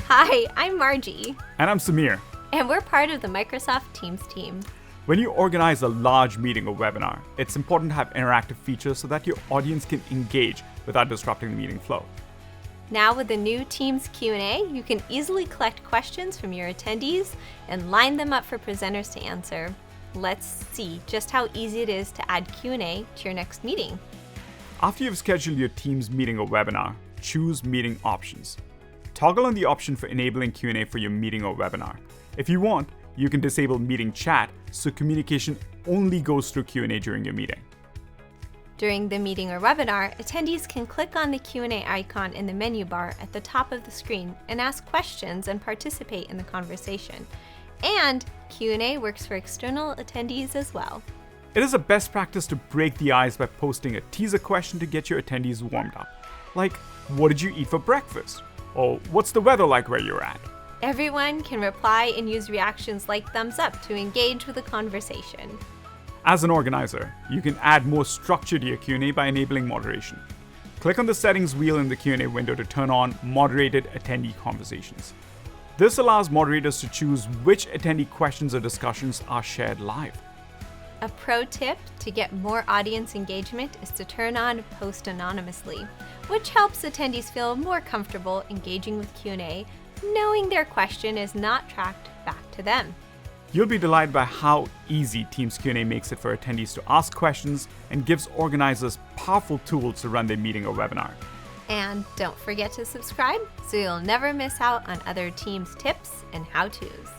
Hi, I'm Margie, And I'm Samir. and we're part of the Microsoft Teams team. When you organize a large meeting or webinar, it's important to have interactive features so that your audience can engage without disrupting the meeting flow. Now with the new Teams Q&A, you can easily collect questions from your attendees and line them up for presenters to answer. Let's see just how easy it is to add Q&A to your next meeting. After you've scheduled your Teams meeting or webinar, choose Meeting Options. Toggle on the option for enabling Q&A for your meeting or webinar. If you want, you can disable meeting chat so communication only goes through Q&A during your meeting. During the meeting or webinar, attendees can click on the Q&A icon in the menu bar at the top of the screen and ask questions and participate in the conversation. And Q&A works for external attendees as well. It is a best practice to break the ice by posting a teaser question to get your attendees warmed up. Like, what did you eat for breakfast? Or what's the weather like where you're at? Everyone can reply and use reactions like thumbs up to engage with the conversation. As an organizer, you can add more structure to your Q&A by enabling moderation. Click on the settings wheel in the Q&A window to turn on moderated attendee conversations. This allows moderators to choose which attendee questions or discussions are shared live. A pro tip to get more audience engagement is to turn on Post Anonymously, which helps attendees feel more comfortable engaging with Q&A, knowing their question is not tracked back to them. You'll be delighted by how easy Teams Q&A makes it for attendees to ask questions and gives organizers powerful tools to run their meeting or webinar. And don't forget to subscribe so you'll never miss out on other Teams tips and how-tos.